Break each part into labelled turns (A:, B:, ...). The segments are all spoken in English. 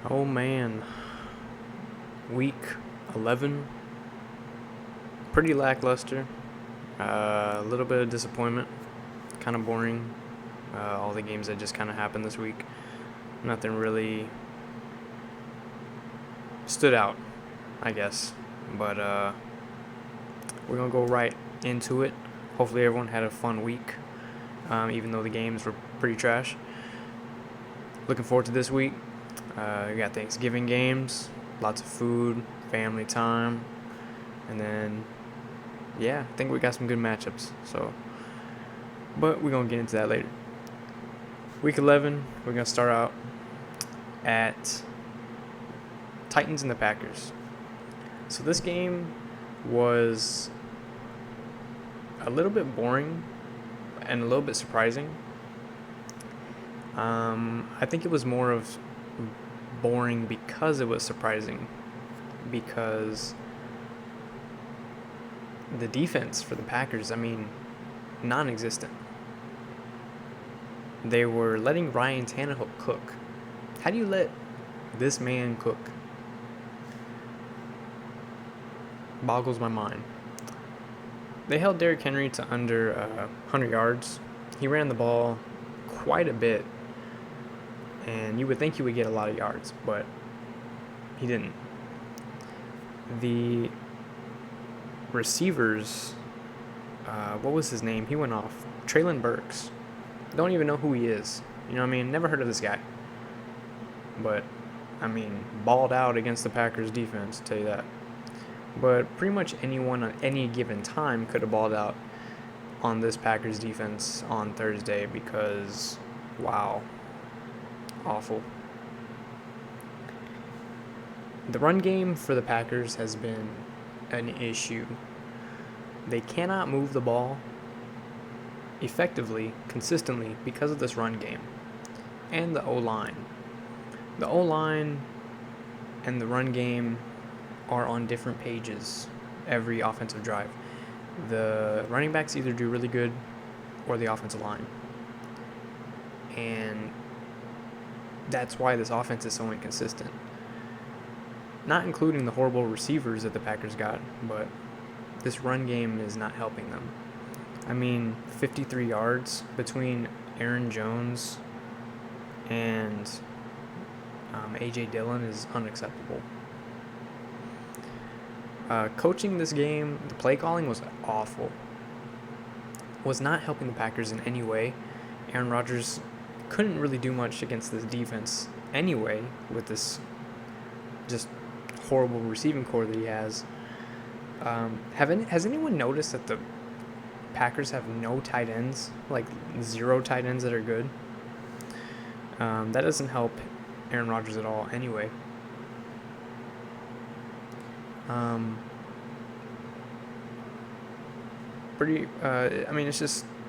A: Oh man, week 11, pretty lackluster. A little bit of disappointment, kind of boring. All the games that just kind of happened this week, nothing really stood out, I guess. But we're gonna go right into it. Hopefully, everyone had a fun week, even though the games were pretty trash. Looking forward to this week. We got Thanksgiving games, lots of food, family time, and then I think we got some good matchups. But we're gonna get into that later. Week 11, we're gonna start out at Titans and the Packers. So this game was a little bit boring and a little bit surprising. I think it was more of boring because it was surprising, because the defense for the Packers, non-existent. They were letting Ryan Tannehill cook. How do you let this man cook? Boggles my mind. They held Derrick Henry to under 100 yards. He ran the ball quite a bit, and you would think he would get a lot of yards, but he didn't. The receivers, what was his name? He went off. Traylon Burks. Don't even know who he is. Never heard of this guy. But, balled out against the Packers defense, I'll tell you that. But pretty much anyone at any given time could have balled out on this Packers defense on Thursday because, wow, awful. The run game for the Packers has been an issue. They cannot move the ball effectively, consistently, because of this run game and the O-line. The O-line and the run game are on different pages every offensive drive. The running backs either do really good or the offensive line. And that's why this offense is so inconsistent. Not including the horrible receivers that the Packers got, but this run game is not helping them. 53 yards between Aaron Jones and A.J. Dillon is unacceptable. Coaching this game, the play calling was awful. Was not helping the Packers in any way. Aaron Rodgers couldn't really do much against this defense anyway with this just horrible receiving core that he has. Has anyone noticed that the Packers have no tight ends, like 0 tight ends that are good? That doesn't help Aaron Rodgers at all anyway.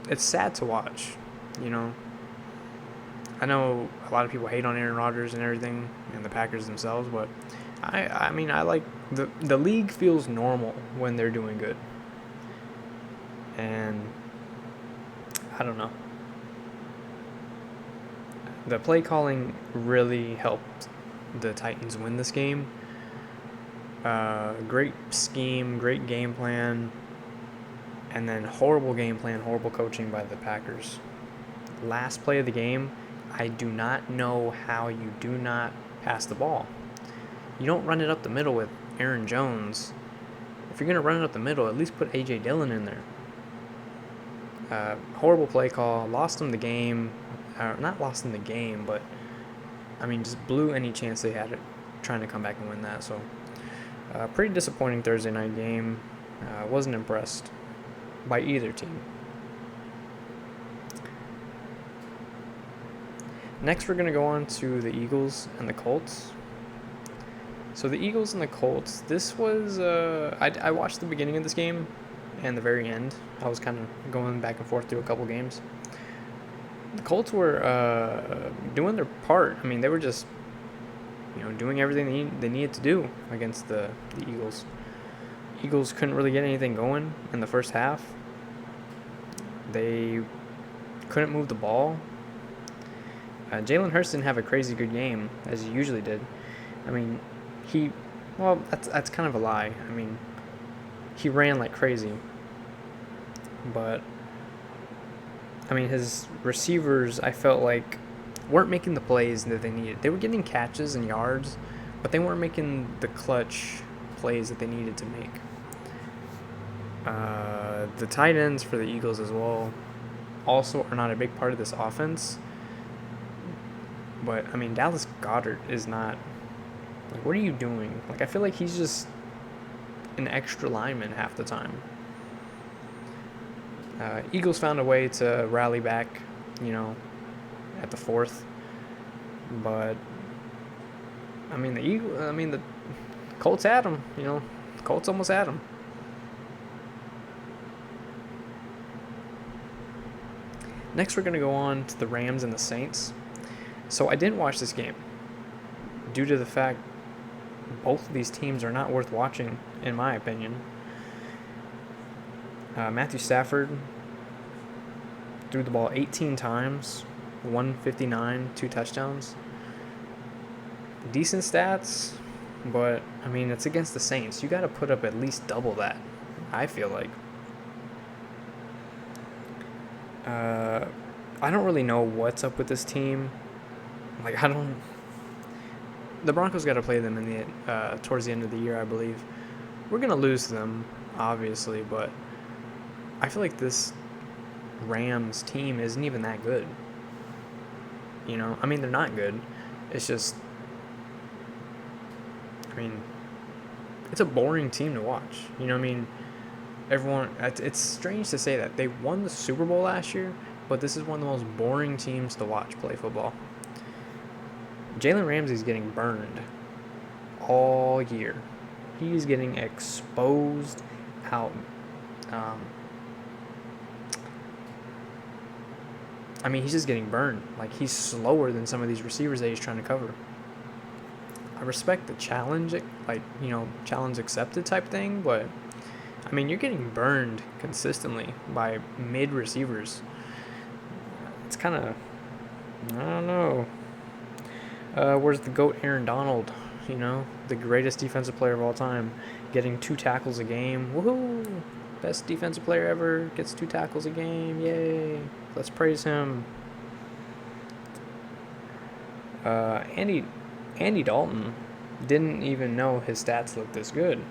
A: It's sad to watch, I know a lot of people hate on Aaron Rodgers and everything, and the Packers themselves, but I like the league feels normal when they're doing good. And I don't know. The play calling really helped the Titans win this game. Great scheme, great game plan, and then horrible game plan, horrible coaching by the Packers. Last play of the game, I do not know how you do not pass the ball. You don't run it up the middle with Aaron Jones. If you're going to run it up the middle, at least put A.J. Dillon in there. Horrible play call, lost them the game. Not lost them the game, but just blew any chance they had at trying to come back and win that. So, pretty disappointing Thursday night game. Wasn't impressed by either team. Next, we're going to go on to the Eagles and the Colts. So the Eagles and the Colts, this was, I watched the beginning of this game and the very end. I was kind of going back and forth through a couple games. The Colts were doing their part. They were just, doing everything they needed to do against the Eagles. Eagles couldn't really get anything going in the first half. They couldn't move the ball. Jalen Hurts didn't have a crazy good game as he usually did. I mean, that's kind of a lie. I mean, he ran like crazy, but I mean, his receivers, I felt like, weren't making the plays that they needed. They were getting catches and yards, but they weren't making the clutch plays that they needed to make. The tight ends for the Eagles as well also are not a big part of this offense. But, I mean, Dallas Goedert is not... Like, what are you doing? Like, I feel like he's just an extra lineman half the time. Eagles found a way to rally back, at the fourth. But, I mean, the Colts had him, The Colts almost had him. Next, we're going to go on to the Rams and the Saints. So I didn't watch this game due to the fact both of these teams are not worth watching, in my opinion. Matthew Stafford threw the ball 18 times, 159, 2 touchdowns. Decent stats, but, I mean, it's against the Saints. You got to put up at least double that, I feel like. I don't really know what's up with this team. Like, the Broncos got to play them in the towards the end of the year, I believe. We're going to lose them, obviously, but I feel like this Rams team isn't even that good. I mean, they're not good. It's just, I mean, it's a boring team to watch. I mean, it's strange to say that. They won the Super Bowl last year, but this is one of the most boring teams to watch play football. Jalen Ramsey's getting burned all year. He's getting exposed out. I mean, he's just getting burned. Like, he's slower than some of these receivers that he's trying to cover. I respect the challenge, challenge accepted type thing, but, I mean, you're getting burned consistently by mid receivers. It's kind of, I don't know. Where's the GOAT Aaron Donald? The greatest defensive player of all time, getting 2 tackles a game. Woohoo! Best defensive player ever, gets 2 tackles a game. Yay! Let's praise him. Andy Dalton didn't even know his stats looked this good.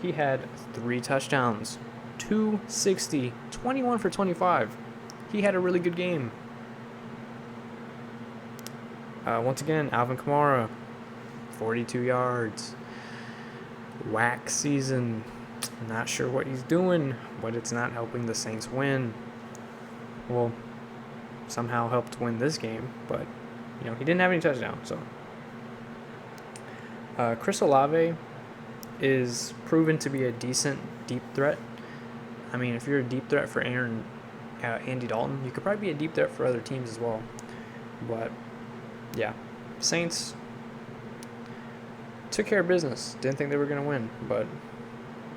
A: He had 3 touchdowns, 260, 21 for 25. He had a really good game. Once again, Alvin Kamara, 42 yards. Whack season. Not sure what he's doing, but it's not helping the Saints win. Well, somehow helped win this game, but, he didn't have any touchdowns, so. Chris Olave is proven to be a decent deep threat. I mean, if you're a deep threat for Andy Dalton, you could probably be a deep threat for other teams as well. But, yeah, Saints took care of business. Didn't think they were going to win, but,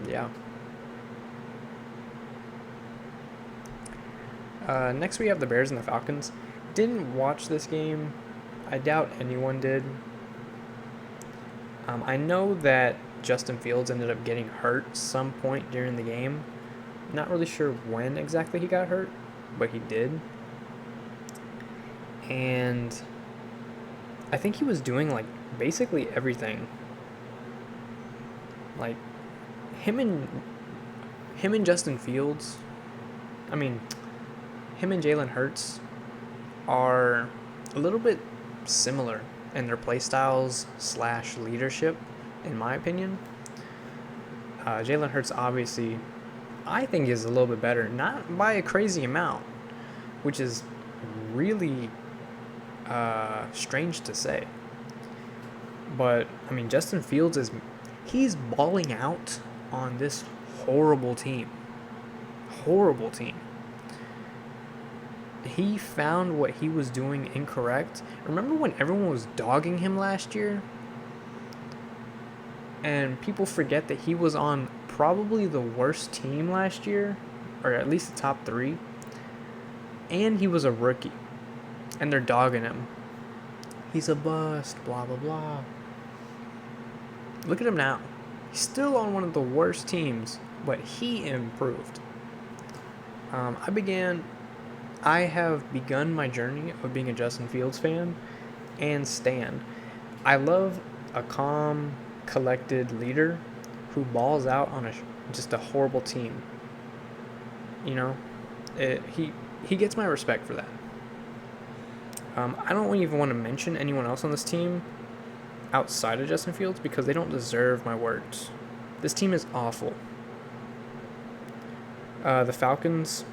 A: yeah. Next we have the Bears and the Falcons. Didn't watch this game. I doubt anyone did. I know that Justin Fields ended up getting hurt some point during the game. Not really sure when exactly he got hurt, but he did. And I think he was doing, basically everything. Like, him and Justin Fields, him and Jalen Hurts are a little bit similar in their play styles / leadership, in my opinion. Jalen Hurts obviously, I think, is a little bit better, not by a crazy amount, which is really strange to say. But, Justin Fields he's balling out on this horrible team. Horrible team. He found what he was doing incorrect. Remember when everyone was dogging him last year? And people forget that he was on probably the worst team last year, or at least the top 3. And he was a rookie. And they're dogging him. He's a bust, blah, blah, blah. Look at him now. He's still on one of the worst teams, but he improved. I have begun my journey of being a Justin Fields fan and stan. I love a calm, collected leader who balls out on just a horrible team. You know, he gets my respect for that. I don't even want to mention anyone else on this team outside of Justin Fields because they don't deserve my words. This team is awful. The Falcons,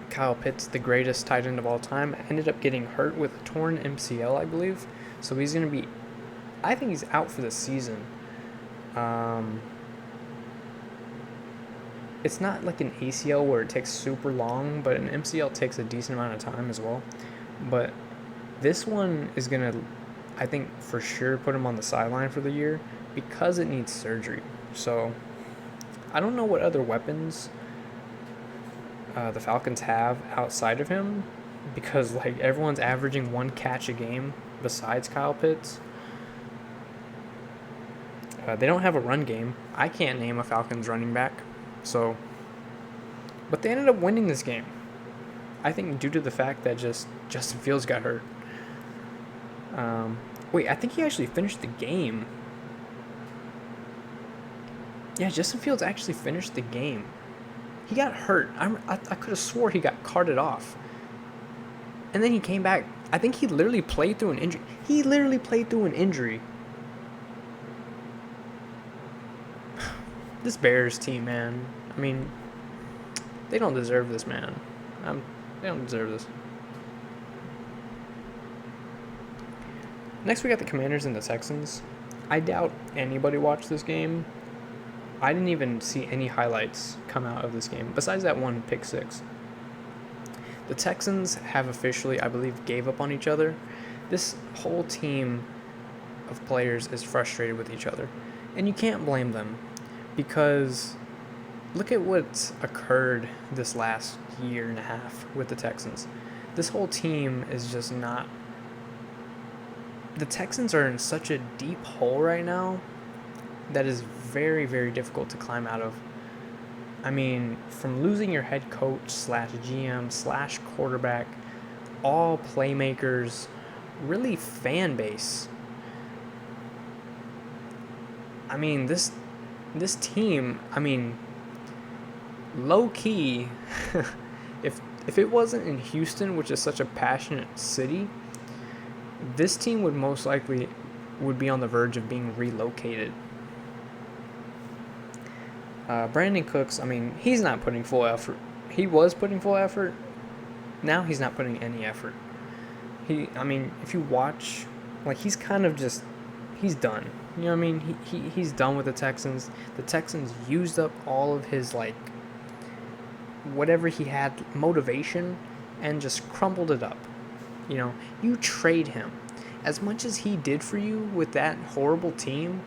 A: Kyle Pitts, the greatest tight end of all time, ended up getting hurt with a torn MCL, I believe. So he's going to be, I think he's out for the season. It's not like an ACL where it takes super long, but an MCL takes a decent amount of time as well. But this one is going to, I think, for sure put him on the sideline for the year because it needs surgery. So I don't know what other weapons the Falcons have outside of him because, like, everyone's averaging 1 catch a game besides Kyle Pitts. They don't have a run game. I can't name a Falcons running back. So, but they ended up winning this game. I think due to the fact that just Justin Fields got hurt. Wait, I think he actually finished the game. Yeah, Justin Fields actually finished the game. He got hurt. I could have swore he got carted off. And then he came back. I think he literally played through an injury. This Bears team, man. I mean, they don't deserve this, man. They don't deserve this. Next, we got the Commanders and the Texans. I doubt anybody watched this game. I didn't even see any highlights come out of this game, besides that one pick six. The Texans have officially, I believe, gave up on each other. This whole team of players is frustrated with each other. And you can't blame them, because look at what's occurred this last year and a half with the Texans. This whole team is just not... The Texans are in such a deep hole right now that is very, very difficult to climb out of. I mean, from losing your head coach / GM / quarterback, all playmakers, really fan base. I mean, this team, I mean, low key, if it wasn't in Houston, which is such a passionate city, this team would most likely be on the verge of being relocated. Brandon Cooks, I mean, he's not putting full effort. He was putting full effort. Now he's not putting any effort. I mean, if you watch, like, he's kind of just, he's done. You know what I mean? He's done with the Texans. The Texans used up all of his, like, whatever he had, motivation, and just crumbled it up. You know, you trade him. As much as he did for you with that horrible team,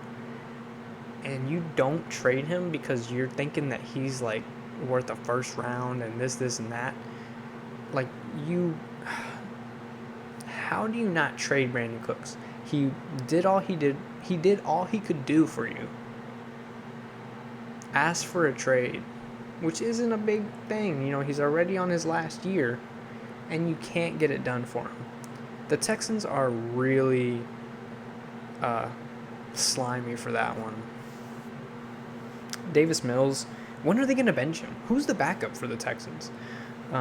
A: and you don't trade him because you're thinking that he's, like, worth a first round and this, and that. Like, how do you not trade Brandon Cooks? He did all he did. He did all he could do for you. Ask for a trade, which isn't a big thing. You know, he's already on his last year, and you can't get it done for him. The Texans are really slimy for that one. Davis Mills, when are they going to bench him? Who's the backup for the Texans?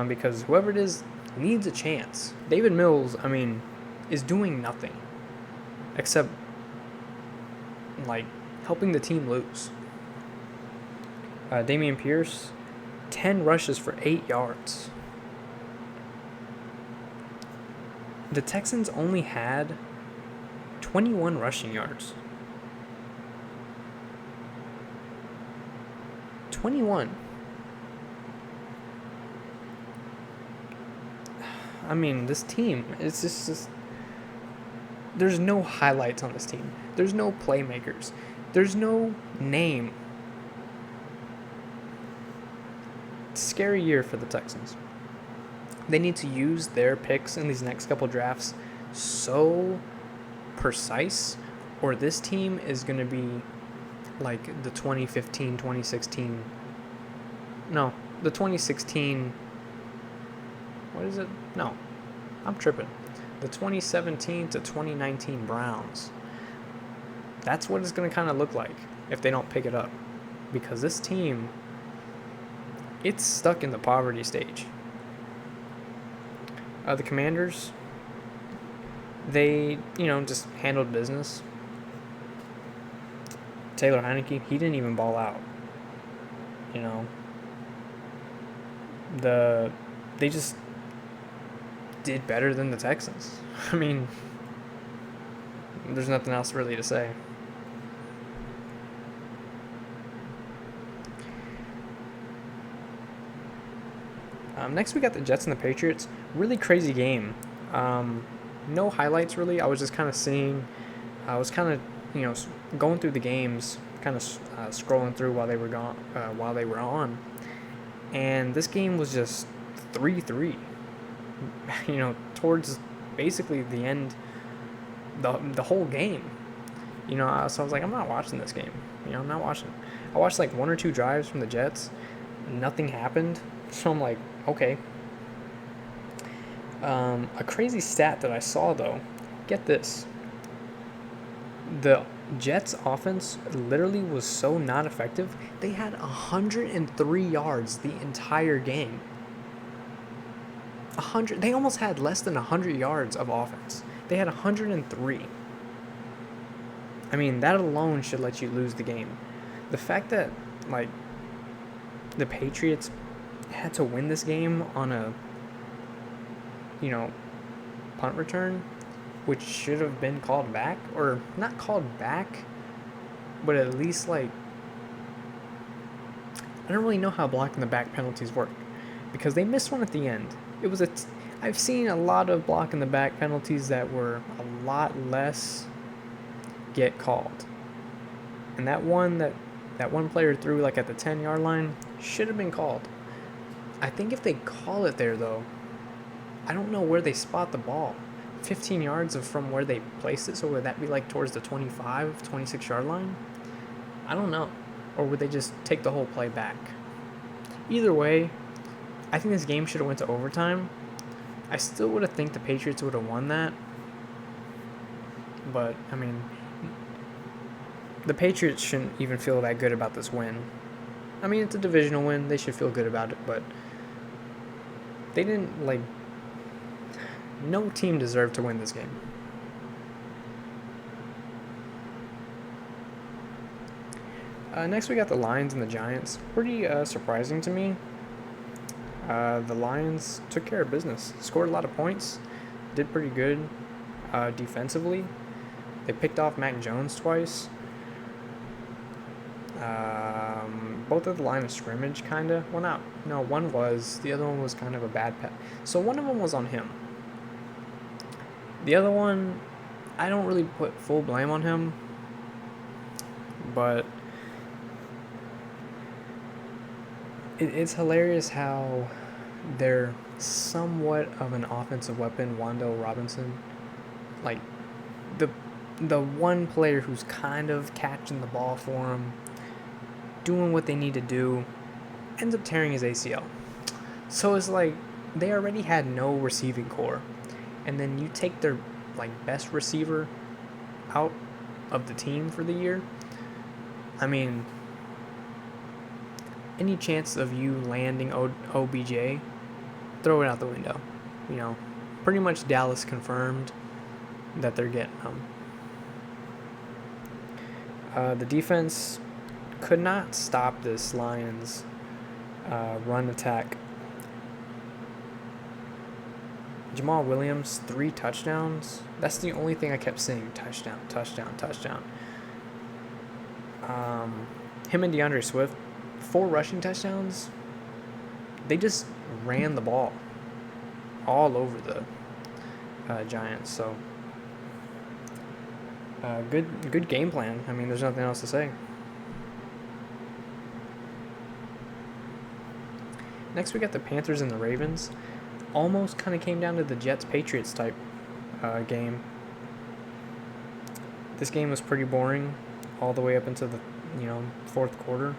A: Because whoever it is needs a chance. David Mills, I mean, is doing nothing except, like, helping the team lose. Dameon Pierce, 10 rushes for 8 yards. The Texans only had 21 rushing yards. 21. I mean, this team, it's just there's no highlights on this team. There's no playmakers. There's no name. Scary year for the Texans. They need to use their picks in these next couple drafts so precise, or this team is going to be like the 2015, 2016. No, the 2016. What is it? No, I'm tripping. The 2017 to 2019 Browns. That's what it's going to kind of look like if they don't pick it up. Because this team, it's stuck in the poverty stage. The Commanders, they, just handled business. Taylor Heineke, he didn't even ball out. They just did better than the Texans. I mean, there's nothing else really to say. Next, we got the Jets and the Patriots. Really crazy game. No highlights, really. I was just kind of seeing. I was kind of, going through the games, kind of scrolling through while they were on. And this game was just 3-3. Towards basically the end, the whole game. So I was like, I'm not watching this game. I'm not watching. I watched like one or two drives from the Jets. Nothing happened. So I'm like, okay. A crazy stat that I saw, though, get this. The Jets' offense literally was so not effective, they had 103 yards the entire game. They almost had less than 100 yards of offense. They had 103. I mean, that alone should let you lose the game. The fact that, the Patriots had to win this game on a, punt return, which should have been called back, or not called back, but at least, I don't really know how blocking the back penalties work, because they missed one at the end. I've seen a lot of blocking the back penalties that were a lot less get called. And that one player threw at the 10-yard line should have been called. I think if they call it there, though, I don't know where they spot the ball. 15 yards from where they placed it, so would that be towards the 25, 26-yard line? I don't know. Or would they just take the whole play back? Either way, I think this game should have went to overtime. I still would have think the Patriots would have won that. But, I mean, the Patriots shouldn't even feel that good about this win. I mean, it's a divisional win. They should feel good about it, but they didn't, no team deserved to win this game. Next, we got the Lions and the Giants. Pretty surprising to me. The Lions took care of business, scored a lot of points, did pretty good defensively. They picked off Mac Jones twice. Both at the line of scrimmage, kind of. Well, no, one was. The other one was kind of a bad pass. So one of them was on him. The other one, I don't really put full blame on him, but it's hilarious how they're somewhat of an offensive weapon, Wan'Dale Robinson. The one player who's kind of catching the ball for him, doing what they need to do, ends up tearing his ACL. So it's they already had no receiving core, and then you take their best receiver out of the team for the year. I mean, any chance of you landing OBJ, throw it out the window. Pretty much Dallas confirmed that they're getting him. The defense could not stop this Lions run attack. Jamal Williams, 3 touchdowns. That's the only thing I kept saying. Touchdown, touchdown, touchdown. Him and DeAndre Swift, 4 rushing touchdowns. They just ran the ball all over the Giants. So, good game plan. I mean, there's nothing else to say. Next, we got the Panthers and the Ravens. Almost kind of came down to the Jets-Patriots type game. This game was pretty boring all the way up into the fourth quarter.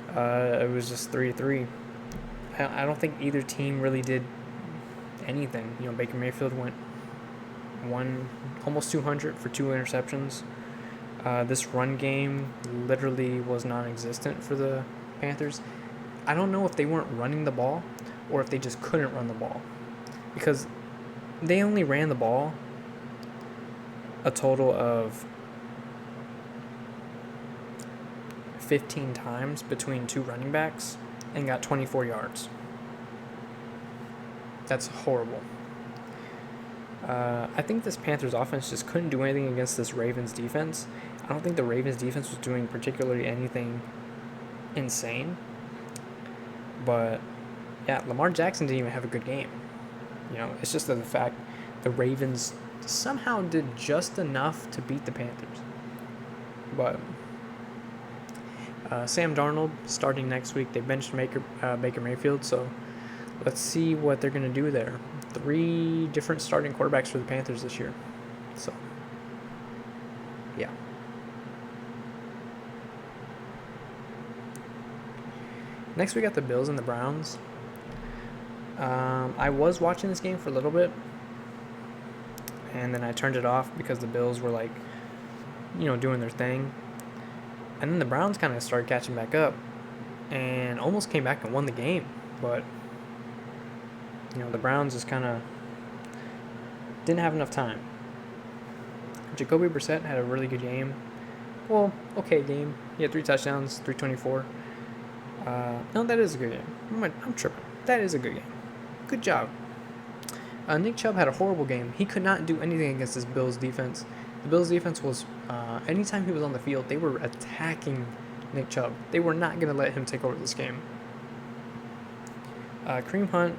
A: It was just 3-3. I don't think either team really did anything. Baker Mayfield went almost 200 for 2 interceptions. This run game literally was non-existent for the Panthers. I don't know if they weren't running the ball or if they just couldn't run the ball, because they only ran the ball a total of 15 times between 2 running backs and got 24 yards. That's horrible. I think this Panthers offense just couldn't do anything against this Ravens defense. I don't think the Ravens defense was doing particularly anything insane. But, yeah, Lamar Jackson didn't even have a good game. It's just the fact the Ravens somehow did just enough to beat the Panthers. But Sam Darnold starting next week. They benched Baker Mayfield, so let's see what they're going to do there. 3 different starting quarterbacks for the Panthers this year. So, yeah. Next, we got the Bills and the Browns. I was watching this game for a little bit, and then I turned it off because the Bills were doing their thing. And then the Browns kind of started catching back up and almost came back and won the game. But, the Browns just kind of didn't have enough time. Jacoby Brissett had a really good game. Well, okay game. He had 3 touchdowns, 324. No, that is a good game. I'm tripping. That is a good game. Good job. Nick Chubb had a horrible game. He could not do anything against this Bills defense. The Bills defense was, anytime he was on the field, they were attacking Nick Chubb. They were not going to let him take over this game. Kareem Hunt,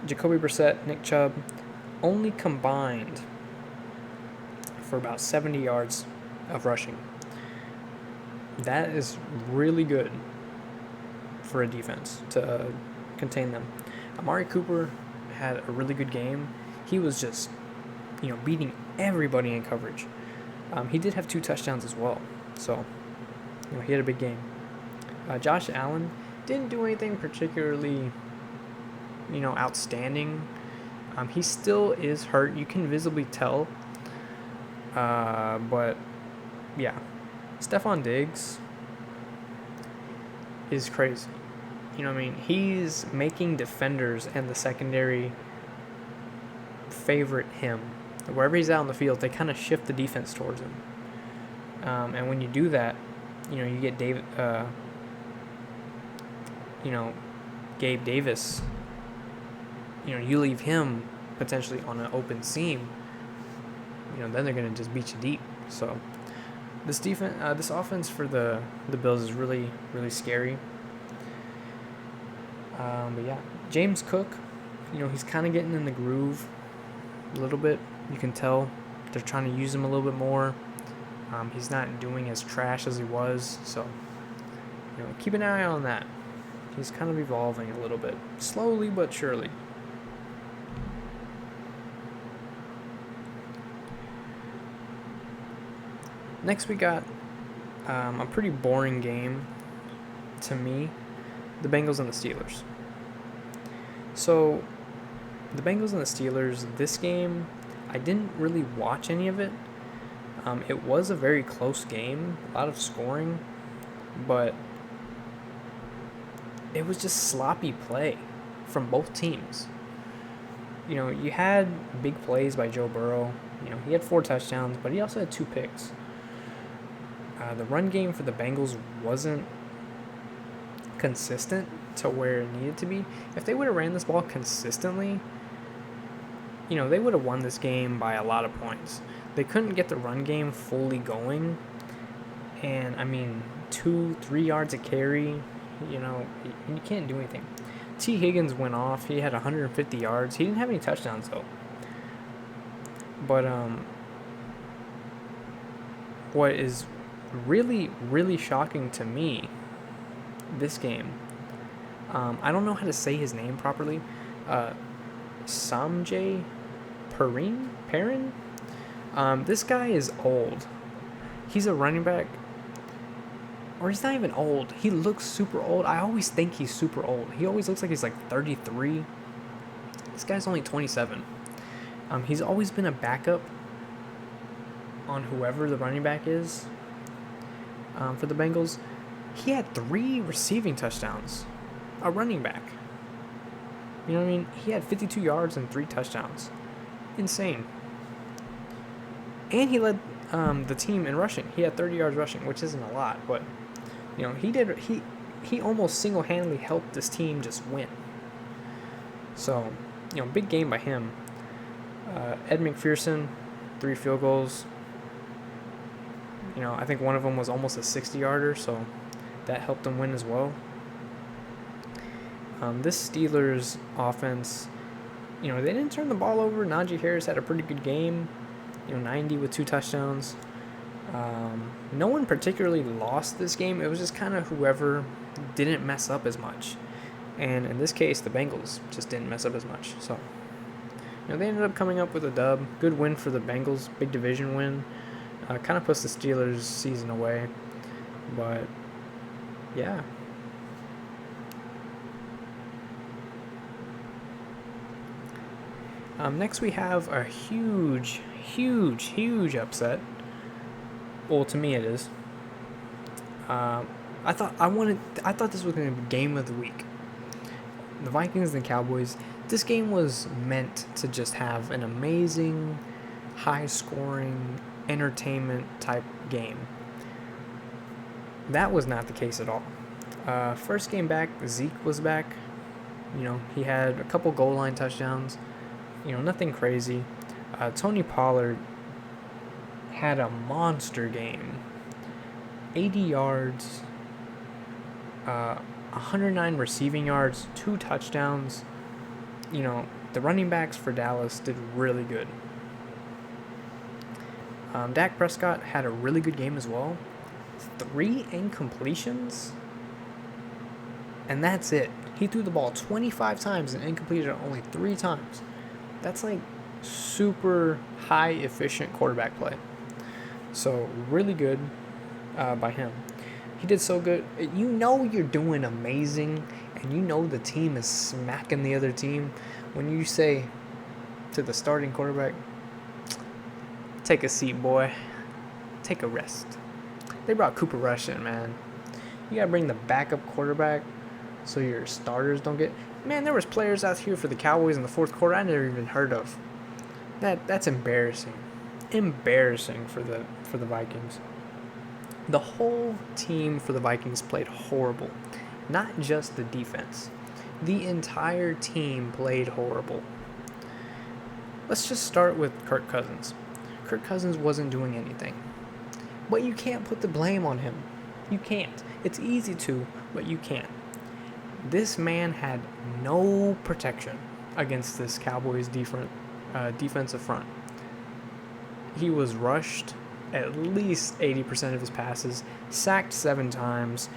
A: Jacoby Brissett, Nick Chubb only combined for about 70 yards of rushing. That is really good for a defense to contain them. Amari Cooper had a really good game. He was just, beating everybody in coverage. He did have 2 touchdowns as well. So, he had a big game. Josh Allen didn't do anything particularly, outstanding. He still is hurt. You can visibly tell. But, yeah. Stephon Diggs is crazy. He's making defenders and the secondary favorite him. Wherever he's out on the field, they kind of shift the defense towards him. And when you do that, you get Gabe Davis. You leave him potentially on an open seam. Then they're going to just beat you deep. So this this offense for the Bills is really, really scary. But yeah, James Cook, he's kind of getting in the groove a little bit. You can tell they're trying to use him a little bit more. He's not doing as trash as he was, so keep an eye on that. He's kind of evolving a little bit, slowly but surely. Next, we got a pretty boring game to me. The Bengals and the Steelers. So, the Bengals and the Steelers, this game, I didn't really watch any of it. It was a very close game, a lot of scoring, but it was just sloppy play from both teams. You had big plays by Joe Burrow. He had 4 touchdowns, but he also had 2 picks. The run game for the Bengals wasn't consistent to where it needed to be. If they would have ran this ball consistently, they would have won this game by a lot of points. They couldn't get the run game fully going. And, 2-3 yards a carry, you can't do anything. T. Higgins went off. He had 150 yards. He didn't have any touchdowns, though. But, what is really, really shocking to me this game, I don't know how to say his name properly. Samjay Perrin. This guy is old. He's a running back. Or he's not even old. He looks super old. I always think he's super old. He always looks like he's like 33. This guy's only 27. He's always been a backup on whoever the running back is for the Bengals. He had 3 receiving touchdowns. A running back. You know what I mean? He had 52 yards and 3 touchdowns. Insane. And he led the team in rushing. He had 30 yards rushing, which isn't a lot, but you know, he almost single-handedly helped this team just win. So, you know, big game by him. Ed McPherson, 3 field goals. You know, I think one of them was almost a 60-yarder, so that helped them win as well. This Steelers offense, you know, they didn't turn the ball over. Najee Harris had a pretty good game. You know, 90 with 2 touchdowns. No one particularly lost this game. It was just kind of whoever didn't mess up as much. And in this case, the Bengals just didn't mess up as much. So, you know, they ended up coming up with a dub. Good win for the Bengals. Big division win. Kind of puts the Steelers' season away. But, yeah. Next we have a huge upset. Well, to me it is. I thought this was going to be game of the week. The Vikings and Cowboys. This game was meant to just have an amazing, high-scoring, entertainment type game. That was not the case at all. First game back, Zeke was back. You know, he had a couple goal line touchdowns. You know, nothing crazy. Tony Pollard had a monster game. 80 yards, 109 receiving yards, 2 touchdowns. You know, the running backs for Dallas did really good. Dak Prescott had a really good game as well. 3 incompletions, and that's it. He threw the ball 25 times and incompleted it only 3 times. That's like super high efficient quarterback play. So really good by him. He did so good. You know you're doing amazing, and you know the team is smacking the other team when you say to the starting quarterback, "Take a seat, boy. Take a rest." They brought Cooper Rush in, man. You gotta bring the backup quarterback so your starters don't get... Man, there was players out here for the Cowboys in the fourth quarter I never even heard of. That's embarrassing. Embarrassing for the Vikings. The whole team for the Vikings played horrible. Not just the defense. The entire team played horrible. Let's just start with Kirk Cousins. Kirk Cousins wasn't doing anything. But you can't put the blame on him. You can't. It's easy to, but you can't. This man had no protection against this Cowboys defensive front. He was rushed at least 80% of his passes, sacked 7 times,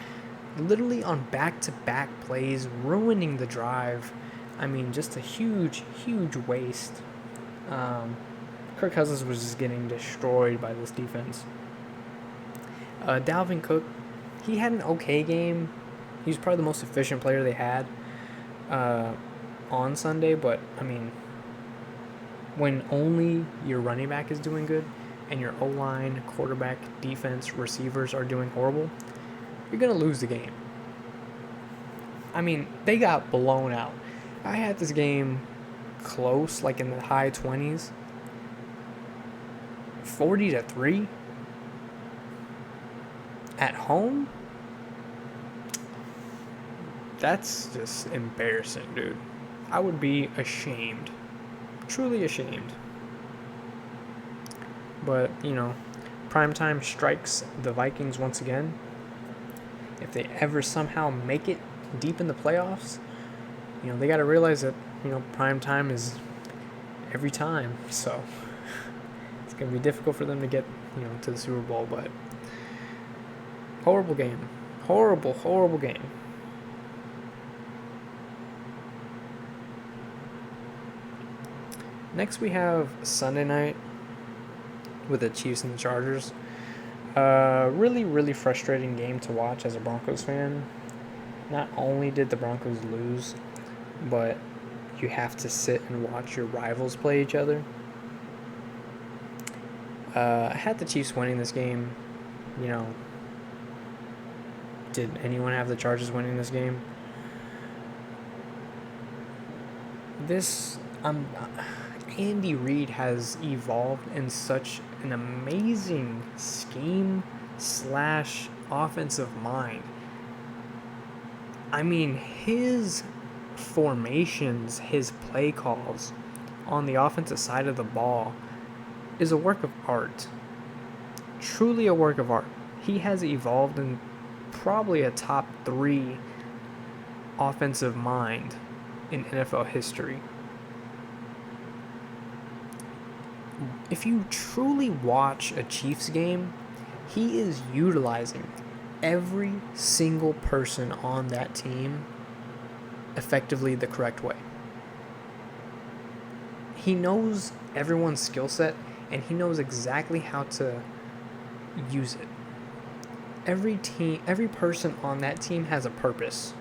A: literally on back-to-back plays, ruining the drive. I mean, just a huge waste. Kirk Cousins was just getting destroyed by this defense. Dalvin Cook, he had an okay game. He was probably the most efficient player they had on Sunday, but, I mean, when only your running back is doing good and your O-line, quarterback, defense, receivers are doing horrible, you're going to lose the game. I mean, they got blown out. I had this game close, like in the high 20s. 40-3 at home. That's just embarrassing, dude. I would be ashamed. Truly ashamed. But, you know, primetime strikes the Vikings once again. If they ever somehow make it deep in the playoffs, you know, they got to realize that, you know, primetime is every time. So it's going to be difficult for them to get, you know, to the Super Bowl. But horrible game. Horrible game. Next, we have Sunday night with the Chiefs and the Chargers. Really, really frustrating game to watch as a Broncos fan. Not only did the Broncos lose, but you have to sit and watch your rivals play each other. I had the Chiefs winning this game. Did anyone have the Chargers winning this game? Andy Reid has evolved in such an amazing scheme / offensive mind. I mean, his formations, his play calls on the offensive side of the ball is a work of art. Truly a work of art. He has evolved in probably a top 3 offensive mind in NFL history. If you truly watch a Chiefs game, he is utilizing every single person on that team effectively the correct way. He knows everyone's skill set, and he knows exactly how to use it. Every person on that team has a purpose.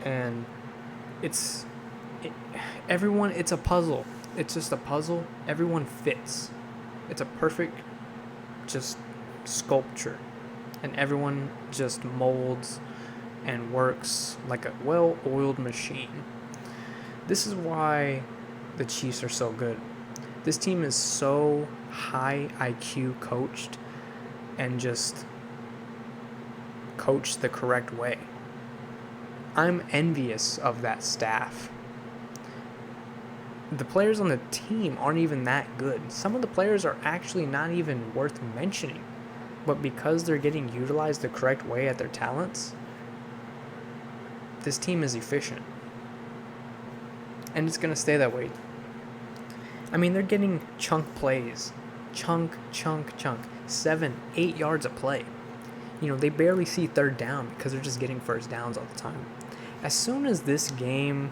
A: And it's a puzzle. It's just a puzzle. Everyone fits. It's a perfect just sculpture. And everyone just molds and works like a well-oiled machine. This is why the Chiefs are so good. This team is so high IQ coached and just coached the correct way. I'm envious of that staff. The players on the team aren't even that good. Some of the players are actually not even worth mentioning. But because they're getting utilized the correct way at their talents, this team is efficient. And it's going to stay that way. I mean, they're getting chunk plays. Chunk. 7-8 yards a play. They barely see third down because they're just getting first downs all the time. As soon as this game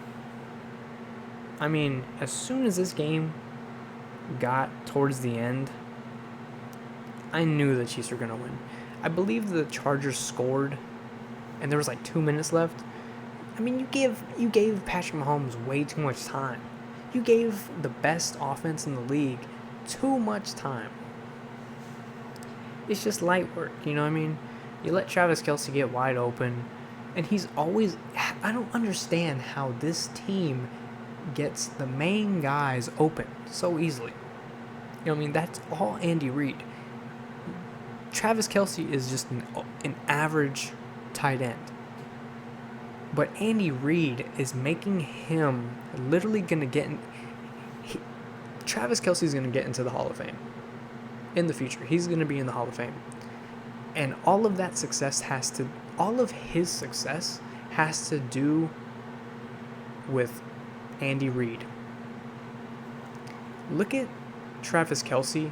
A: got towards the end, I knew the Chiefs were going to win. I believe the Chargers scored, and there was like 2 minutes left. I mean, you gave Patrick Mahomes way too much time. You gave the best offense in the league too much time. It's just light work, you know what I mean? You let Travis Kelce get wide open, and I don't understand how this team gets the main guys open so easily. You know what I mean? That's all Andy Reid. Travis Kelce is just an average tight end. But Andy Reid is making him literally going to get Travis Kelce is going to get into the Hall of Fame in the future. He's going to be in the Hall of Fame. And all of his success has to do with Andy Reid. Look at Travis Kelce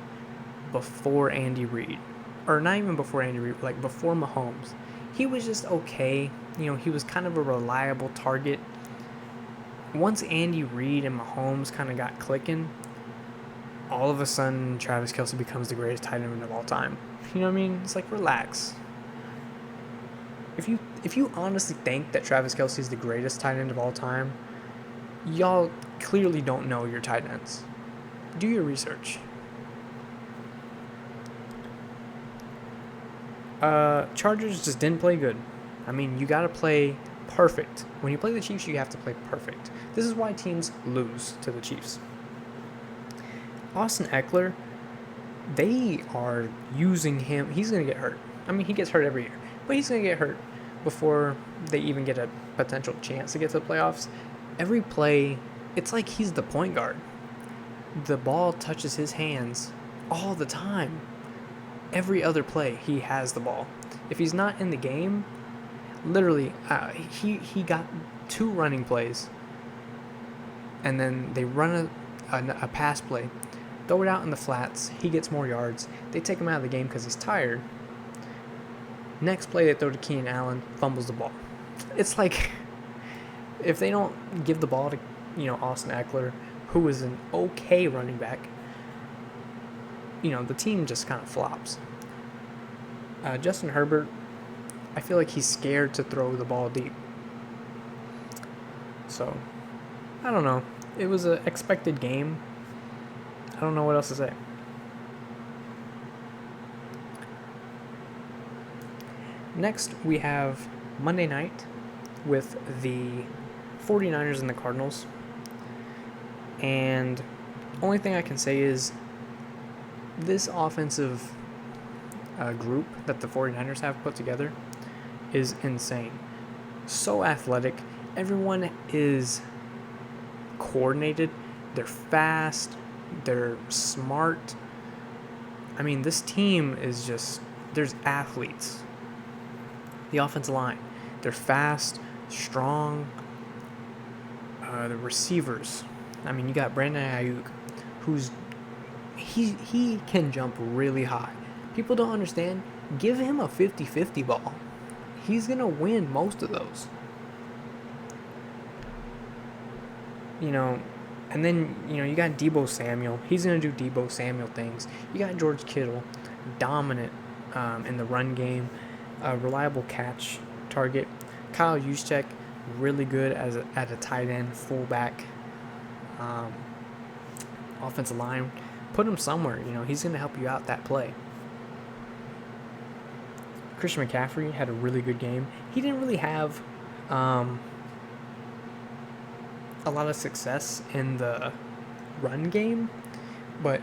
A: before Andy Reid. Or not even before Andy Reid, like before Mahomes. He was just okay. He was kind of a reliable target. Once Andy Reid and Mahomes kind of got clicking, all of a sudden Travis Kelce becomes the greatest tight end of all time. You know what I mean? It's like, relax. If you honestly think that Travis Kelce is the greatest tight end of all time, y'all clearly don't know your tight ends. Do your research. Chargers just didn't play good. I mean, you got to play perfect. When you play the Chiefs, you have to play perfect. This is why teams lose to the Chiefs. Austin Eckler, they are using him. He's going to get hurt. I mean, he gets hurt every year. But he's going to get hurt before they even get a potential chance to get to the playoffs. Every play, it's like he's the point guard. The ball touches his hands all the time. Every other play, he has the ball. If he's not in the game, literally, he got 2 running plays, and then they run a pass play, throw it out in the flats, he gets more yards, they take him out of the game because he's tired. Next play, they throw to Keenan Allen, fumbles the ball. It's like, if they don't give the ball to Austin Eckler, who is an okay running back, the team just kind of flops. Justin Herbert, I feel like he's scared to throw the ball deep. So, I don't know. It was an expected game. I don't know what else to say. Next, we have Monday night with the 49ers and the Cardinals. And only thing I can say is this offensive group that the 49ers have put together is insane. So athletic. Everyone is coordinated. They're fast. They're smart. I mean, this team is just, there's athletes. The offensive line, they're fast, strong. The receivers, I mean, you got Brandon Ayuk, who's he can jump really high. People don't understand. Give him a 50-50 ball. He's gonna win most of those. And then you got Deebo Samuel. He's gonna do Deebo Samuel things. You got George Kittle, dominant in the run game, a reliable catch target. Kyle Juszczyk, really good at a tight end, fullback, offensive line. Put him somewhere. He's going to help you out that play. Christian McCaffrey had a really good game. He didn't really have a lot of success in the run game, but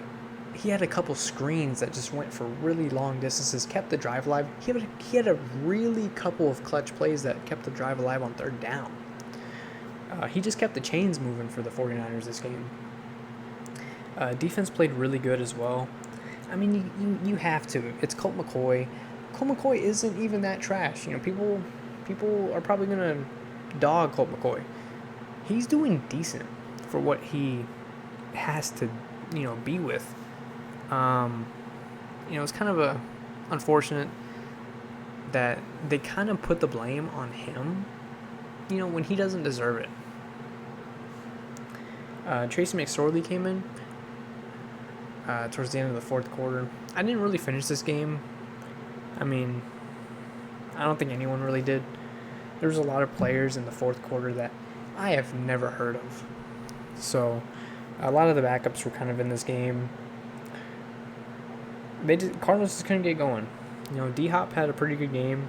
A: he had a couple screens that just went for really long distances, kept the drive alive. He had a really couple of clutch plays that kept the drive alive on third down. He just kept the chains moving for the 49ers this game. Defense played really good as well. I mean, you have to. It's Colt McCoy. Colt McCoy isn't even that trash. People are probably going to dog Colt McCoy. He's doing decent for what he has to, be with. It's kind of unfortunate that they kind of put the blame on him, when he doesn't deserve it. Tracy McSorley came in towards the end of the fourth quarter. I didn't really finish this game. I mean, I don't think anyone really did. There was a lot of players in the fourth quarter that I have never heard of. So, a lot of the backups were kind of in this game. Cardinals just couldn't get going. D-Hop had a pretty good game.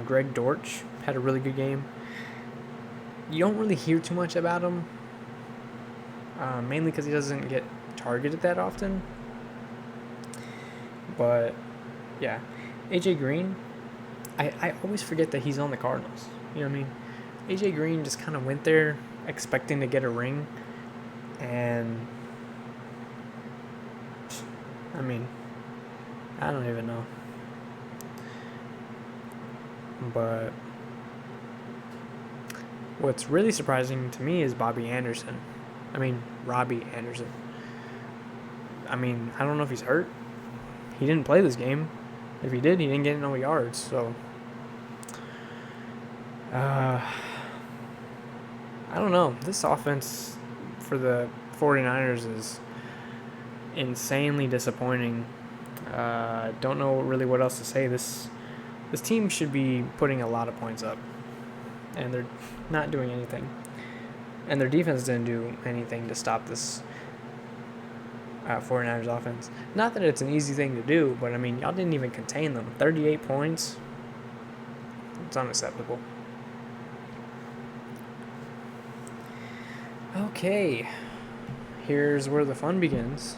A: Greg Dortch had a really good game. You don't really hear too much about him, mainly because he doesn't get targeted that often. But, yeah. AJ Green, I always forget that he's on the Cardinals. You know what I mean? AJ Green just kind of went there expecting to get a ring, and I mean, I don't even know. But what's really surprising to me is Robbie Anderson. I don't know if he's hurt. He didn't play this game. If he did, he didn't get no yards. So, I don't know. This offense for the 49ers is insanely disappointing. Don't know really what else to say. This team should be putting a lot of points up, and they're not doing anything. And their defense didn't do anything to stop this 49ers offense. Not that it's an easy thing to do, but I mean, y'all didn't even contain them. 38 points. It's unacceptable. Okay, here's where the fun begins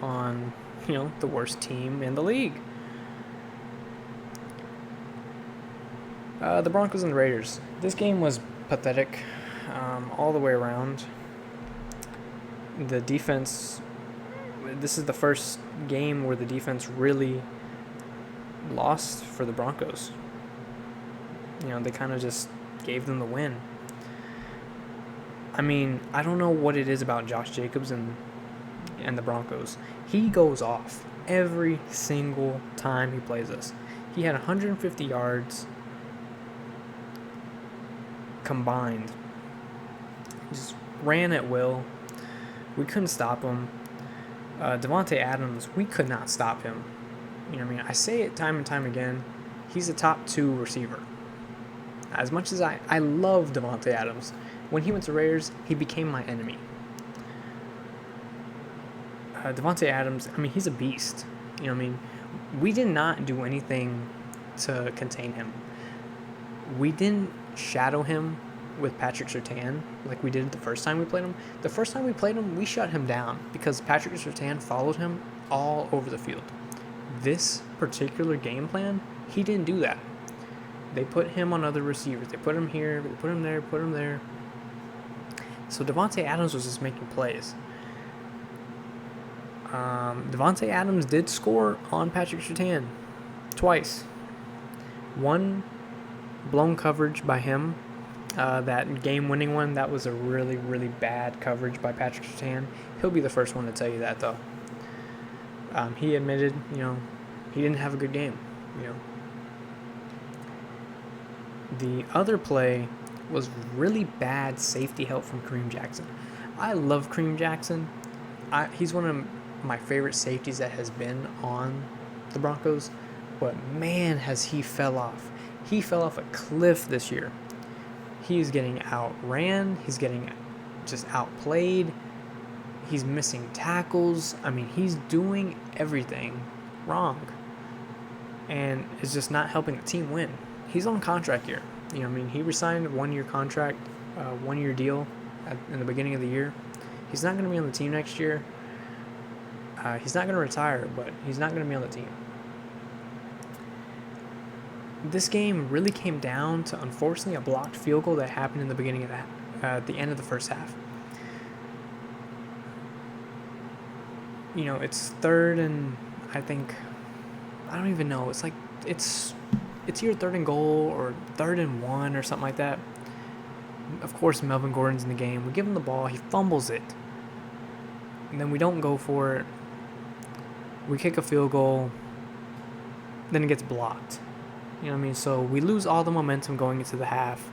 A: on, the worst team in the league. The Broncos and the Raiders. This game was pathetic all the way around. The defense, this is the first game where the defense really lost for the Broncos. They kind of just gave them the win. I mean, I don't know what it is about Josh Jacobs and the Broncos. He goes off every single time he plays us. He had 150 yards combined just ran at will. We couldn't stop him. Davante Adams, we could not stop him. You know what I mean? I say it time and time again. He's a top 2 receiver. As much as I love Davante Adams, when he went to Raiders, he became my enemy. Davante Adams, I mean, he's a beast. You know what I mean? We did not do anything to contain him. We didn't shadow him with Patrick Surtain like we did the first time we played him. The first time we played him, we shut him down because Patrick Surtain followed him all over the field. This particular game plan, he didn't do that. They put him on other receivers. They put him here, they put him there, put him there. So Davante Adams was just making plays. Davante Adams did score on Patrick Surtain twice. One blown coverage by him. That game-winning one, that was a really, really bad coverage by Patrick Surtain. He'll be the first one to tell you that, though. He admitted, he didn't have a good game, The other play was really bad safety help from Kareem Jackson. I love Kareem Jackson. He's one of my favorite safeties that has been on the Broncos, but man, has he fell off. He fell off a cliff this year. He's getting outran. He's getting just outplayed. He's missing tackles. I mean, he's doing everything wrong. And it's just not helping the team win. He's on contract here. He resigned a 1-year contract, 1-year deal in the beginning of the year. He's not going to be on the team next year. He's not going to retire, but he's not going to be on the team. This game really came down to, unfortunately, a blocked field goal that happened in the beginning of that, at the end of the first half. It's 3rd and I don't even know. It's like it's either 3rd and goal or 3rd and 1 or something like that. Of course, Melvin Gordon's in the game. We give him the ball. He fumbles it. And then we don't go for it. We kick a field goal. Then it gets blocked. So we lose all the momentum going into the half.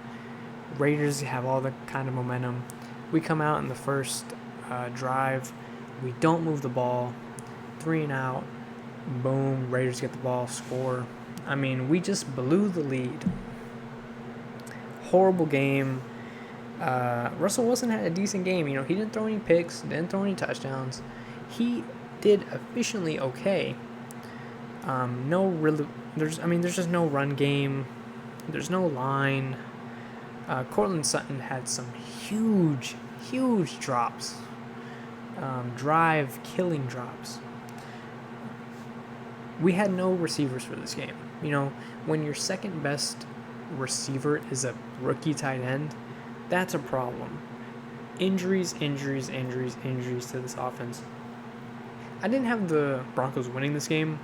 A: Raiders have all the kind of momentum. We come out in the first drive. We don't move the ball. 3 and out. Boom. Raiders get the ball. Score. We just blew the lead. Horrible game. Russell Wilson had a decent game. He didn't throw any picks. Didn't throw any touchdowns. He did efficiently okay. There's just no run game. There's no line. Cortland Sutton had some huge drops. Drive-killing drops. We had no receivers for this game. When your second best receiver is a rookie tight end, that's a problem. Injuries to this offense. I didn't have the Broncos winning this game,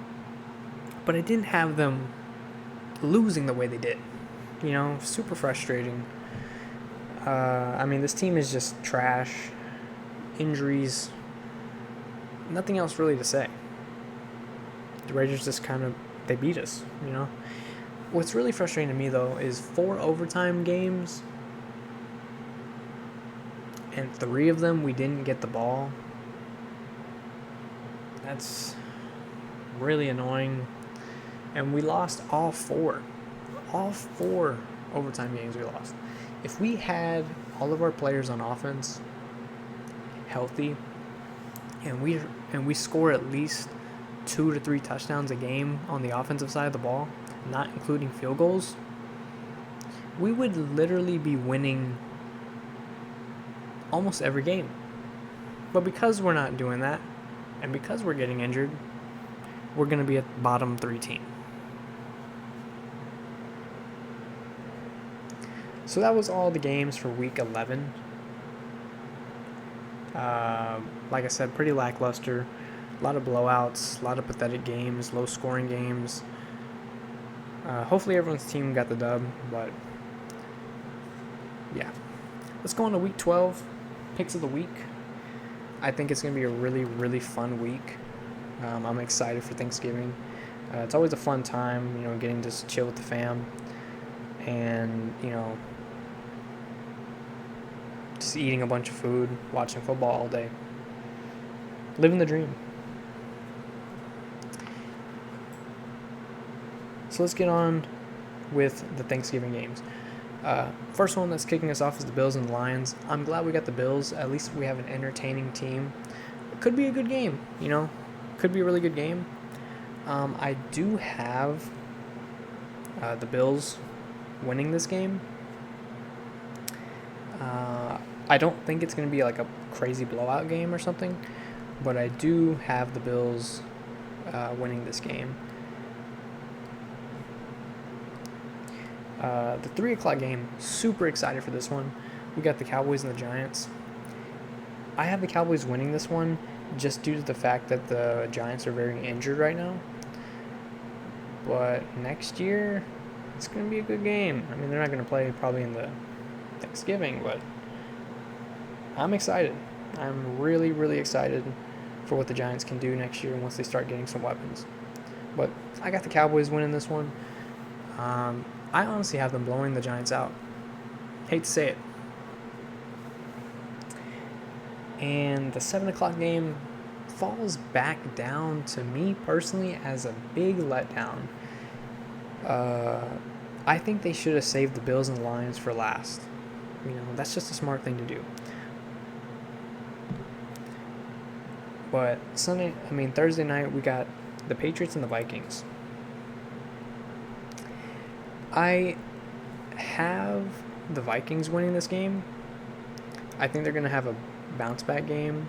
A: but I didn't have them losing the way they did. Super frustrating. This team is just trash. Injuries. Nothing else really to say. The Raiders just they beat us, What's really frustrating to me, though, is 4 overtime games, and 3 of them we didn't get the ball. That's really annoying. And we lost all 4. All 4 overtime games we lost. If we had all of our players on offense healthy, and we score at least 2 to 3 touchdowns a game on the offensive side of the ball, not including field goals, we would literally be winning almost every game. But because we're not doing that, and because we're getting injured, we're going to be a bottom 3 team. So that was all the games for Week 11. Like I said, pretty lackluster. A lot of blowouts, a lot of pathetic games, low-scoring games. Hopefully everyone's team got the dub, but yeah. Let's go on to Week 12, picks of the week. I think it's going to be a really, really fun week. I'm excited for Thanksgiving. It's always a fun time, getting to chill with the fam. And, just eating a bunch of food, watching football all day. Living the dream. So let's get on with the Thanksgiving games. First one that's kicking us off is the Bills and the Lions. I'm glad we got the Bills. At least we have an entertaining team. It could be a good game, Could be a really good game. I do have the Bills winning this game. I don't think it's going to be like a crazy blowout game or something, but I do have the Bills winning this game. The 3 o'clock game, super excited for this one. We got the Cowboys and the Giants. I have the Cowboys winning this one just due to the fact that the Giants are very injured right now. But next year, it's going to be a good game. I mean, they're not going to play probably in the Thanksgiving, but I'm excited. I'm really, really excited for what the Giants can do next year once they start getting some weapons. But I got the Cowboys winning this one. I honestly have them blowing the Giants out. Hate to say it. And the 7 o'clock game falls back down to me personally as a big letdown. I think they should have saved the Bills and the Lions for last. That's just a smart thing to do. But Thursday night, we got the Patriots and the Vikings. I have the Vikings winning this game. I think they're going to have a bounce back game.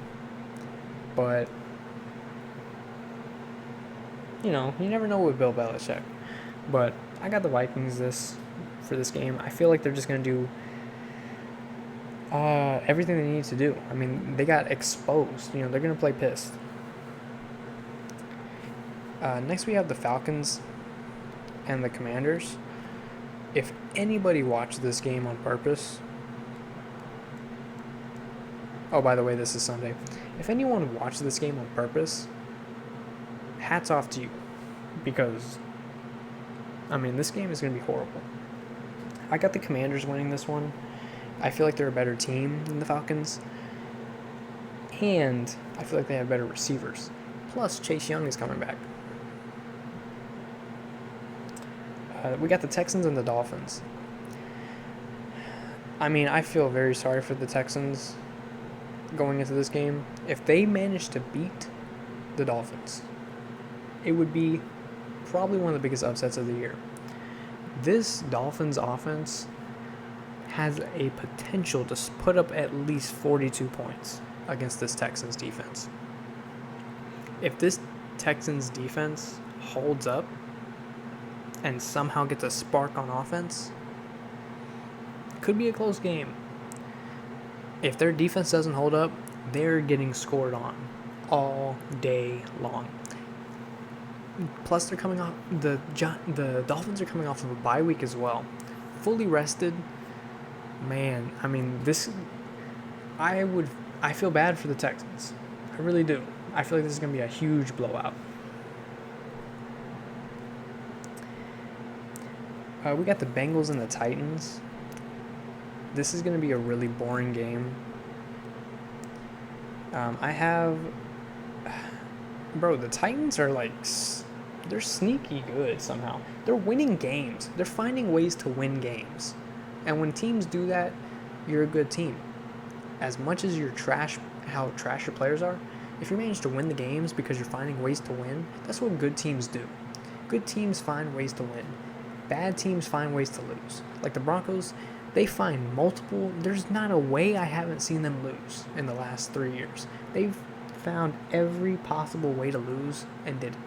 A: But, you never know with Bill Belichick. But I got the Vikings for this game. I feel like they're just going to do everything they need to do. They got exposed. They're going to play pissed. Next we have the Falcons and the Commanders. If anybody watched this game on purpose... Oh, by the way, this is Sunday. If anyone watched this game on purpose, hats off to you. Because, this game is going to be horrible. I got the Commanders winning this one. I feel like they're a better team than the Falcons. And I feel like they have better receivers. Plus, Chase Young is coming back. We got the Texans and the Dolphins. I feel very sorry for the Texans going into this game. If they manage to beat the Dolphins, it would be probably one of the biggest upsets of the year. This Dolphins offense has a potential to put up at least 42 points against this Texans defense. If this Texans defense holds up and somehow gets a spark on offense, could be a close game. If their defense doesn't hold up, they're getting scored on all day long. Plus, they're coming off the Dolphins are coming off of a bye week as well, fully rested. Man, I feel bad for the Texans. I really do. I feel like this is going to be a huge blowout. We got the Bengals and the Titans. This is going to be a really boring game. The Titans are they're sneaky good somehow. They're winning games. They're finding ways to win games. And when teams do that, you're a good team. As much as how trash your players are, if you manage to win the games because you're finding ways to win, that's what good teams do. Good teams find ways to win. Bad teams find ways to lose. Like the Broncos, they find multiple... There's not a way I haven't seen them lose in the last 3 years. They've found every possible way to lose and did it.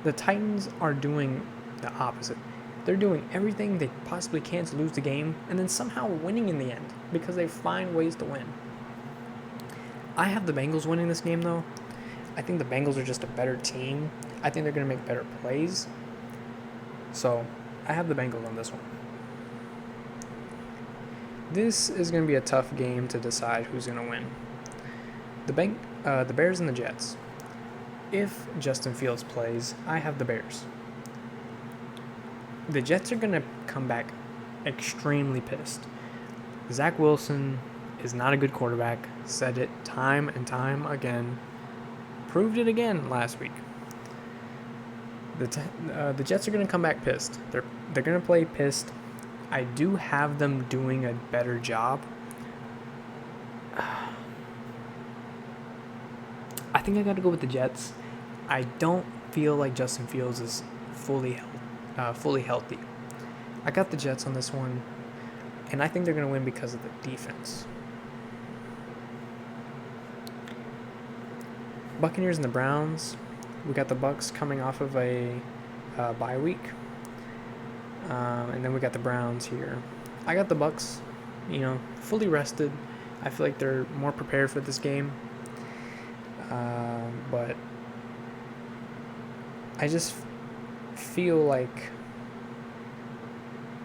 A: The Titans are doing the opposite. They're doing everything they possibly can to lose the game and then somehow winning in the end because they find ways to win. I have the Bengals winning this game, though. I think the Bengals are just a better team. I think they're going to make better plays. So, I have the Bengals on this one. This is going to be a tough game to decide who's going to win. The Bears and the Jets. If Justin Fields plays, I have the Bears. The Jets are going to come back extremely pissed. Zach Wilson is not a good quarterback. Said it time and time again. Proved it again last week. The Jets are going to come back pissed. They're going to play pissed. I do have them doing a better job. I think I got to go with the Jets. I don't feel like Justin Fields is fully healthy. I got the Jets on this one, and I think they're going to win because of the defense. Buccaneers and the Browns. We got the Bucs coming off of a bye week, and then we got the Browns here. I got the Bucs, fully rested. I feel like they're more prepared for this game, but I just feel like,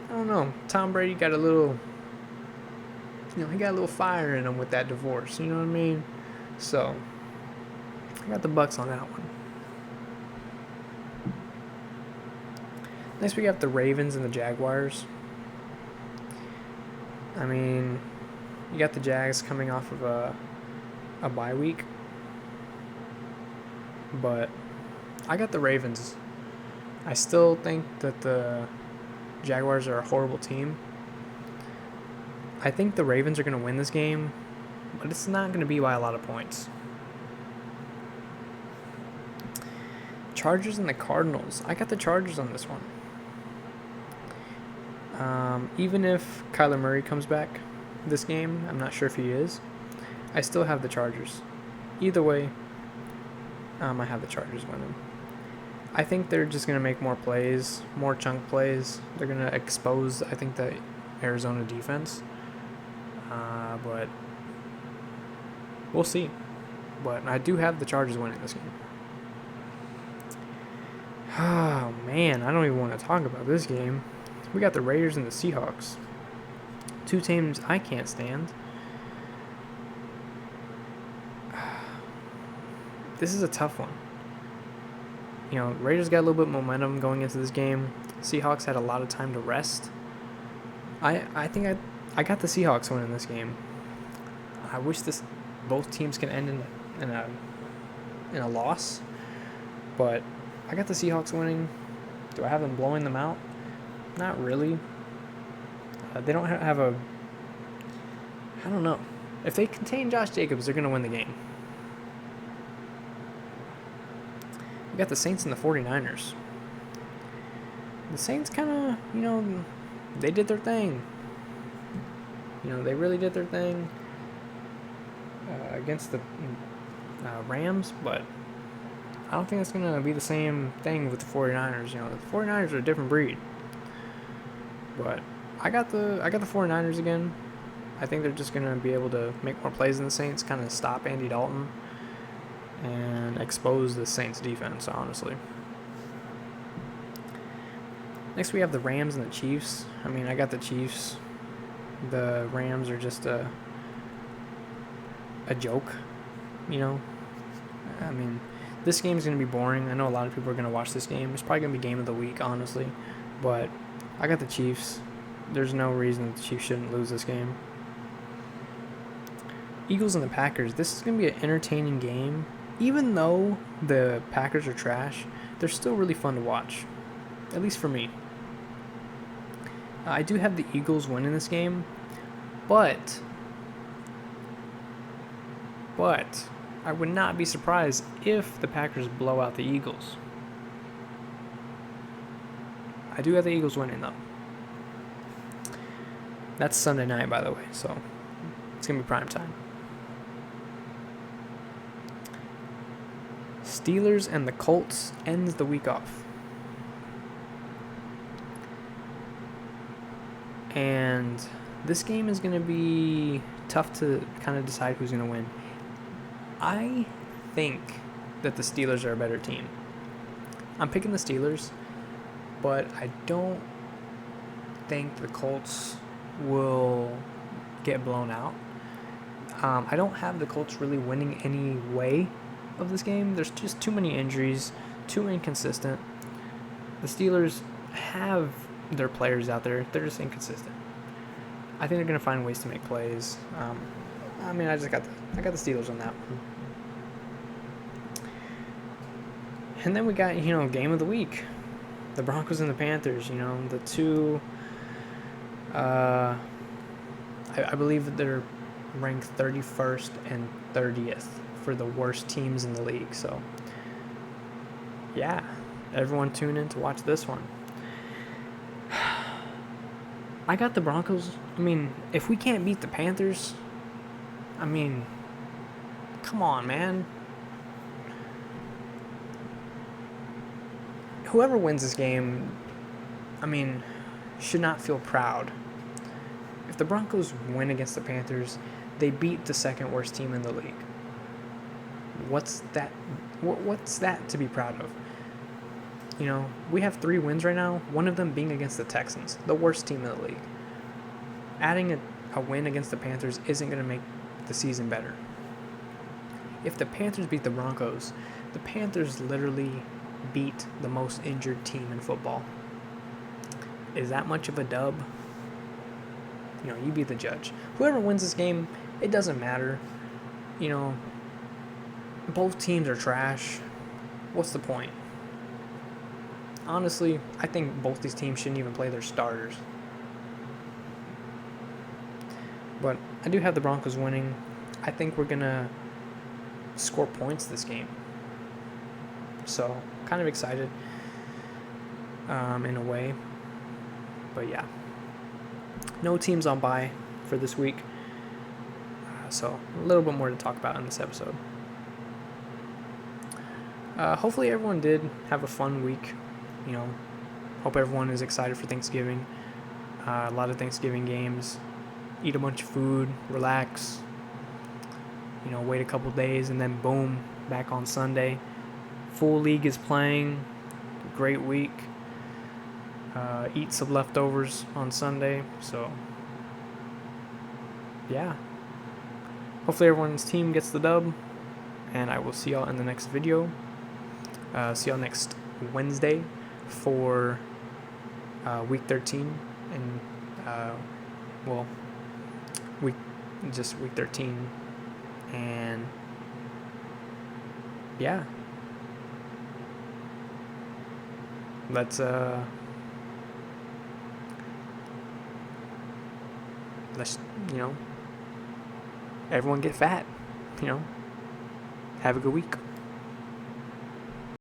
A: I don't know, Tom Brady got a little, he got a little fire in him with that divorce, you know what I mean? So I got the Bucs on that one. Next we got the Ravens and the Jaguars. I mean, you got the Jags coming off of a bye week, but I got the Ravens. I still think that the Jaguars are a horrible team. I think the Ravens are going to win this game, but it's not going to be by a lot of points. Chargers and the Cardinals. I got the Chargers on this one. Even if Kyler Murray comes back this game, I'm not sure if he is, I still have the Chargers. Either way, I have the Chargers winning. I think they're just going to make more plays, more chunk plays. They're going to expose, I think, the Arizona defense. But we'll see. But I do have the Chargers winning this game. Oh, man, I don't even want to talk about this game. We got the Raiders and the Seahawks. Two teams I can't stand. This is a tough one. Raiders got a little bit of momentum going into this game. Seahawks had a lot of time to rest. I think I got the Seahawks winning this game. I wish both teams can end in a loss, but I got the Seahawks winning. Do I have them blowing them out? Not really. They don't have a... I don't know. If they contain Josh Jacobs, they're going to win the game. We got the Saints and the 49ers. The Saints kind of, they did their thing. They really did their thing against the Rams, but I don't think it's going to be the same thing with the 49ers. The 49ers are a different breed. But I got the 49ers again. I think they're just going to be able to make more plays than the Saints, kind of stop Andy Dalton and expose the Saints defense, honestly. Next we have the Rams and the Chiefs. I mean, I got the Chiefs. The Rams are just a joke, I mean, this game's going to be boring. I know a lot of people are going to watch this game. It's probably going to be game of the week, honestly. But I got the Chiefs. There's no reason the Chiefs shouldn't lose this game. Eagles and the Packers. This is going to be an entertaining game. Even though the Packers are trash, they're still really fun to watch. At least for me. I do have the Eagles winning this game. But I would not be surprised if the Packers blow out the Eagles. I do have the Eagles winning, though. That's Sunday night, by the way, so it's going to be prime time. Steelers and the Colts ends the week off. And this game is going to be tough to kind of decide who's going to win. I think that the Steelers are a better team. I'm picking the Steelers, but I don't think the Colts will get blown out. I don't have the Colts really winning any way of this game. There's just too many injuries, too inconsistent. The Steelers have their players out there. They're just inconsistent. I think they're going to find ways to make plays. I mean, I got the Steelers on that one. And then we got, game of the week. The Broncos and the Panthers, the two, I believe that they're ranked 31st and 30th for the worst teams in the league. So, yeah, everyone tune in to watch this one. I got the Broncos. I mean, if we can't beat the Panthers, I mean, come on, man. Whoever wins this game, I mean, should not feel proud. If the Broncos win against the Panthers, they beat the second worst team in the league. What's that? What's that to be proud of? We have 3 wins right now, one of them being against the Texans, the worst team in the league. Adding a win against the Panthers isn't going to make the season better. If the Panthers beat the Broncos, the Panthers literally beat the most injured team in football. Is that much of a dub? You be the judge. Whoever wins this game, it doesn't matter. Both teams are trash. What's the point? Honestly, I think both these teams shouldn't even play their starters. But I do have the Broncos winning. I think we're going to score points this game. So, kind of excited in a way. But yeah. No teams on bye for this week. So, a little bit more to talk about in this episode. Hopefully everyone did have a fun week. Hope everyone is excited for Thanksgiving. A lot of Thanksgiving games. Eat a bunch of food, relax. Wait a couple days, and then boom, back on Sunday. Full league is playing. Great week. Eat some leftovers on Sunday. So, yeah. Hopefully everyone's team gets the dub. And I will see y'all in the next video. See y'all next Wednesday for week 13. And, week 13. And, yeah. Let's everyone get fat, have a good week.